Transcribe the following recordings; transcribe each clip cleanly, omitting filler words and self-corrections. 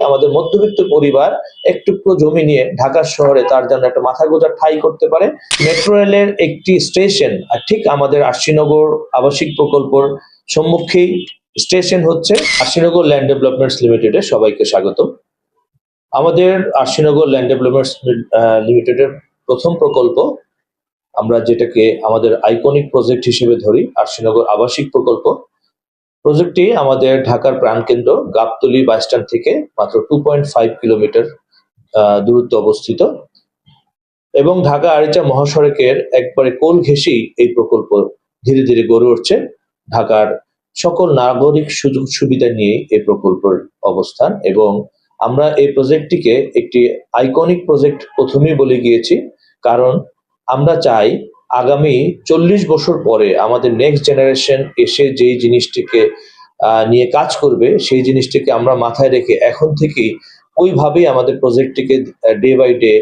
আমাদের মধ্যবিত্ত পরিবার একটু জমি নিয়ে ঢাকা শহরে তার জন্য একটা মাথা গোঁজার ঠাঁই করতে পারে। মেট্রো রেলের একটি স্টেশন ঠিক আমাদের আশিনগর আবাসিক প্রকল্পের সম্মুখেই স্টেশন হচ্ছে আশিনগর ল্যান্ড ডেভেলপমেন্টস লিমিটেডে। সবাইকে স্বাগত। আমাদের আশিনগর ল্যান্ড ডেভেলপমেন্টস লিমিটেডের প্রথম প্রকল্প, আমরা যেটাকে আমাদের আইকনিক প্রজেক্ট হিসেবে ধরি, আশিনগর আবাসিক প্রকল্প। প্রজেক্টটি আমাদের ঢাকার প্রাণকেন্দ্র গাবতলী বাসস্ট্যান্ড থেকে মাত্র 2.5 কিলোমিটার দূরত্বে অবস্থিত এবং ঢাকা আরিচা মহাসড়কের একবারে কোল ঘেঁষেই এই প্রকল্প ধীরে ধীরে গড়ে উঠছে। ঢাকার সকল নাগরিক সুযোগ সুবিধা নিয়ে এই প্রকল্পের অবস্থান এবং আমরা এই প্রজেক্টটিকে একটি আইকনিক প্রজেক্ট প্রথমেই বলে গিয়েছি, কারণ আমরা চাই আগামী 40 বছর পরে আমাদের নেক্সট জেনারেশন এসে যেই জিনিসটিকে নিয়ে কাজ করবে সেই জিনিসটিকে আমরা মাথায় রেখে এখন থেকেই ওইভাবেই আমাদের প্রজেক্টটিকে ডে বাই ডে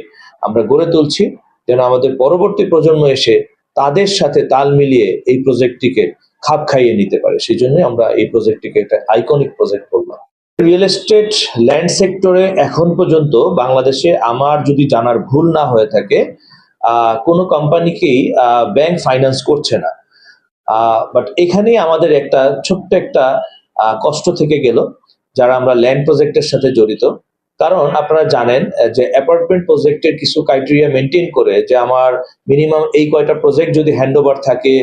আমরা গড়ে তুলছি, যেন আমাদের পরবর্তী প্রজন্ম এসে তাদের সাথে তাল মিলিয়ে এই প্রজেক্টটিকে খাপ খাইয়ে নিতে পারে। সেই জন্য আমরা এই প্রজেক্টটিকে একটা আইকনিক প্রজেক্ট করলাম। রিয়েল এস্টেট ল্যান্ড সেক্টরে এখন পর্যন্ত বাংলাদেশে আমার যদি জানার ভুল না হয়ে থাকে কোনো কোম্পানিকেই ব্যাংক ফাইন্যান্স করছে না। বাট এখানেই আমাদের একটা ছোট্ট একটা কষ্ট থেকে গেল যারা আমরা ল্যান্ড প্রজেক্টের সাথে জড়িত। কারণ আপনারা জানেন যে অ্যাপার্টমেন্ট প্রজেক্টের কিছু ক্রাইটেরিয়া মেনটেন করে যে আমার মিনিমাম এই কয়টা প্রজেক্ট যদি হ্যান্ডওভার থাকে,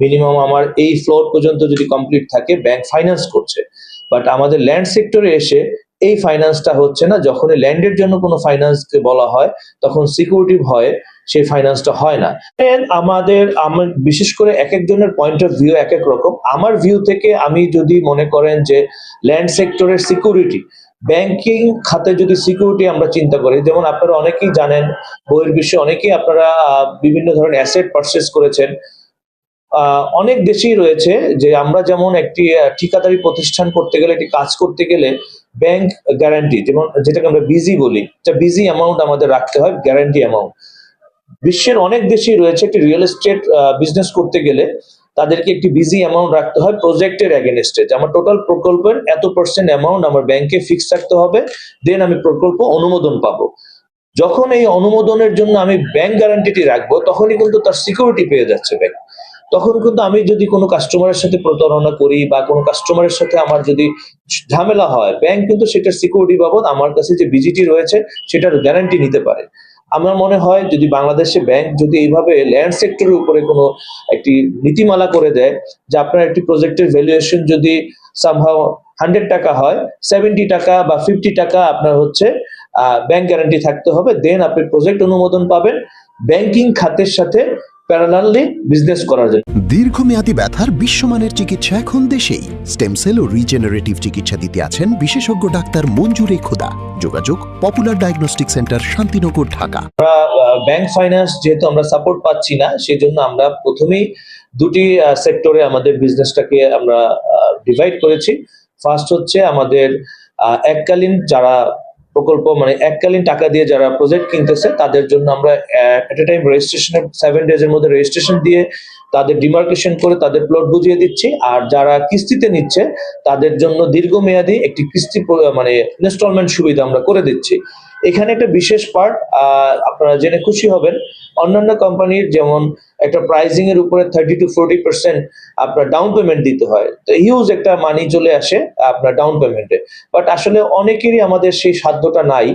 মিনিমাম আমার এই ফ্লোর পর্যন্ত যদি কমপ্লিট থাকে, ব্যাংক ফাইন্যান্স করছে। বাট আমাদের ল্যান্ড সেক্টরে এসে এই ফাইন্যান্সটা হচ্ছে না। যখন ল্যান্ডের জন্য কোনো ফাইন্যান্সকে বলা হয় তখন সিকিউরিটি ভয়ে সেই ফাইন্যান্সটা হয় না। আমাদের বিশেষ করে এক একজনের পয়েন্ট অফ ভিউ এক এক রকম। আমার ভিউ থেকে আমি যদি মনে করেন যে ল্যান্ড সেক্টরের সিকিউরিটি, ব্যাংকিং খাতে যদি সিকিউরিটি আমরা চিন্তা করি, যেমন আপনারা অনেকেই জানেন বইয়ের বিষয়ে অনেকেই আপনারা বিভিন্ন ধরনের অ্যাসেট পারচেস করেছেন। অনেক দেশেই রয়েছে যে আমরা যেমন একটি ঠিকাদারি প্রতিষ্ঠান করতে গেলে, একটি কাজ করতে গেলে ব্যাংক গ্যারান্টি, যেমন যেটাকে আমরা বিজি বলি, একটা বিজি অ্যামাউন্ট আমাদের রাখতে হয়, গ্যারান্টি অ্যামাউন্ট। বিশ্বের অনেক দেশেই রয়েছে একটি রিয়েল এস্টেট বিজনেস করতে গেলে তাদেরকে একটি বিজি অ্যামাউন্ট রাখতে হয় প্রজেক্টের এগেনস্টে। আমার টোটাল প্রকল্পের এত % অ্যামাউন্ট আমার ব্যাংকে ফিক্স রাখতে হবে, দেন আমি প্রকল্প অনুমোদন পাবো। যখন এই অনুমোদনের জন্য আমি ব্যাংক গ্যারান্টিটি রাখবো তখনই কিন্তু তার সিকিউরিটি পেয়ে যাচ্ছে ব্যাংক। তখন কিন্তু আমি যদি কোনো কাস্টমারের সাথে প্রতারণা করি বা কোনো কাস্টমারের সাথে আমার যদি ঝামেলা হয়, ব্যাংক কিন্তু সেটার সিকিউরিটি বাবদ আমার কাছে যে বিজিটি রয়েছে সেটার গ্যারান্টি নিতে পারে। আমার মনে হয় যদি বাংলাদেশে ব্যাংক যদি এইভাবে ল্যান্ড সেক্টরের উপরে কোনো একটি নীতিমালা করে দেয় যে আপনার একটি প্রজেক্টের ভ্যালুয়েশন যদি সামহাও 100 টাকা হয়, 70 টাকা বা 50 টাকা আপনার হচ্ছে ব্যাংক গ্যারান্টি থাকতে হবে, দেন আপনি প্রজেক্ট অনুমোদন পাবেন ব্যাংকিং খাতের সাথে প্যারালালি বিজনেস করার জন্য। দীর্ঘমেয়াদী ব্যথার বিশ্বমানের চিকিৎসা এখন দেশেই। স্টেম সেল ও রিজেনারেটিভ চিকিৎসা দিতে আছেন বিশেষজ্ঞ ডাক্তার মঞ্জুরে খোদা। যোগাযোগ popular diagnostic centre, Shantinagar, Dhaka. Bank finance যেহেতু আমরা সাপোর্ট পাচ্ছি না, সেজন্য আমরা প্রথমেই দুটি সেক্টরে আমাদের বিজনেসটাকে আমরা ডিভাইড করেছি। ফার্স্ট হচ্ছে আমাদের এককালীন যারা প্রকল্প, মানে এককালীন টাকা দিয়ে যারা প্রজেক্ট কিনতেছে তাদের জন্য আমরা এট এ টাইম রেজিস্ট্রেশনের 7 ডেজের মধ্যে রেজিস্ট্রেশন দিয়ে তাদের ডিমার্কেশন করে তাদের প্লট বুঝিয়ে দিচ্ছি। আর যারা কিস্তিতে নিচ্ছে তাদের জন্য দীর্ঘমেয়াদী একটি কিস্তি মানে ইনস্টলমেন্ট সুবিধা আমরা করে দিচ্ছি। এখানে একটা বিশেষ পার্ট আপনারা জেনে খুশি হবেন, অন্যান্য কোম্পানির যেমন একটা প্রাইসিং এর উপরে 30 to 40% আপনার ডাউন পেমেন্ট দিতে হয়, তো হিউজ একটা মানি চলে আসে আপনার ডাউন পেমেন্টে। বাট আসলে অনেকেরই আমাদের সেই সাধ্যটা নাই,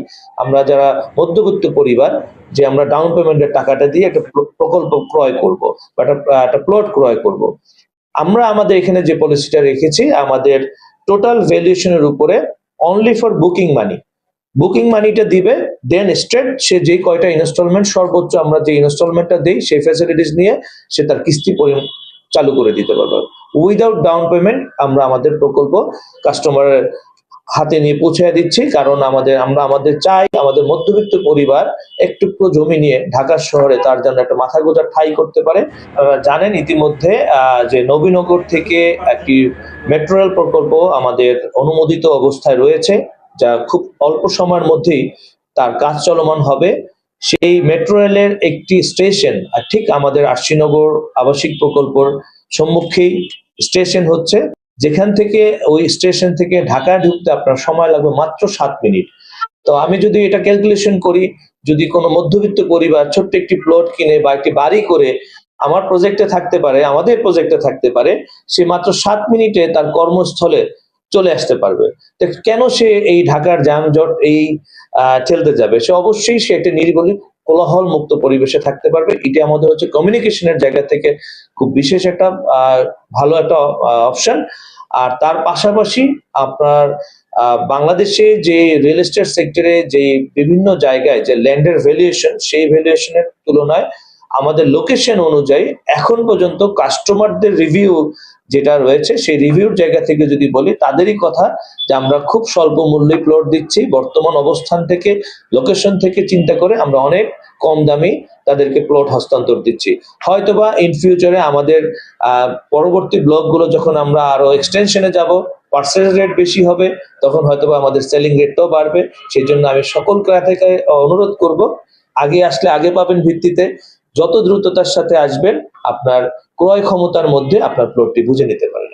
আমরা যারা মধ্যবিত্ত পরিবার, যে আমরা ডাউন পেমেন্টের টাকাটা দিয়ে একটা প্রকল্প ক্রয় করব বা একটা প্লট ক্রয় করব। আমরা আমাদের এখানে যে পলিসিটা রেখেছি, আমাদের টোটাল ভ্যালুয়েশনের উপরে অনলি ফর বুকিং মানিটা দিবে, দেন স্ট্রেট সে যে কয়টা ইনস্টলমেন্ট, সর্বোচ্চ আমরা যে ইনস্টলমেন্টটা দেই সেই ফ্যাসিলিটিস নিয়ে সে তার কিস্তি চালু করে দিতে পারবে। উইদাউট ডাউন পেমেন্ট আমরা আমাদের প্রকল্প কাস্টমারের হাতে নিয়ে পৌঁছে দিচ্ছি, কারণ আমরা চাই আমাদের মধ্যবিত্ত পরিবার একটু জমি নিয়ে ঢাকা শহরে তার জন্য একটা মাথা গোঁজার ঠাঁই করতে পারে। জানেন ইতিমধ্যে যে নবীনগর থেকে একটি মেট্রো রেল প্রকল্প আমাদের অনুমোদিত অবস্থায় রয়েছে, যা খুব অল্প সময়ের মধ্যেই তার কাজ চলমান হবে। সেই মেট্রো রেলের একটি স্টেশন ঠিক আমাদের আশিনগর আবাসিক প্রকল্পের সম্মুখেই স্টেশন হচ্ছে যেখান থেকে ওই স্টেশন থেকে ঢাকা ঢুকতে আপনার সময় লাগবে মাত্র 7 মিনিট। তো আমি যদি এটা ক্যালকুলেশন করি, যদি কোনো মধ্যবিত্ত পরিবার ছোট্ট একটি প্লট কিনে বা একটি বাড়ি করে আমার প্রজেক্টে থাকতে পারে, আমাদের প্রজেক্টে থাকতে পারে, সে মাত্র 7 মিনিটে তার কর্মস্থলে চলে আসতে পারবে। তো কেন সে এই ঢাকার যানজট ঠেলতে যাবে? সে অবশ্যই সে একটা নিরিবিলি কোলাহল মুক্ত পরিবেশে থাকতে পারবে। এটি আমাদের হচ্ছে কমিউনিকেশনের জায়গা থেকে খুব বিশেষ একটা ভালো একটা অপশন। আর তার পাশাপাশি আপনার বাংলাদেশে যে রিয়েল এস্টেট সেক্টরে যে বিভিন্ন জায়গায় যে ল্যান্ডের ভ্যালুয়েশন, সেই ভ্যালুয়েশনের তুলনায় আমাদের লোকেশন অনুযায়ী এখন পর্যন্ত কাস্টমারদের রিভিউ যেটা রয়েছে, সেই রিভিউর জায়গা থেকে যদি বলি, তাদেরই কথা যে আমরা খুব স্বল্প মূল্যে প্লট দিচ্ছি। বর্তমান অবস্থান থেকে, লোকেশন থেকে চিন্তা করে আমরা অনেক কম দামে তাদেরকে প্লট হস্তান্তর দিচ্ছি। হয়তোবা ইন ফিউচারে আমাদের পরবর্তী ব্লকগুলো যখন আমরা আরো এক্সটেনশনে যাব, পার্সেন্টেজ রেট বেশি হবে, তখন হয়তোবা আমাদের সেলিং রেটটাও বাড়বে। সেই জন্য আমি সকল ক্রেতাকে অনুরোধ করব, আগে আসলে আগে পাবেন ভিত্তিতে যত দ্রুততার সাথে আসবেন, আপনার ক্রয় ক্ষমতার মধ্যে আপনার প্লটটি বুঝে নিতে পারেন।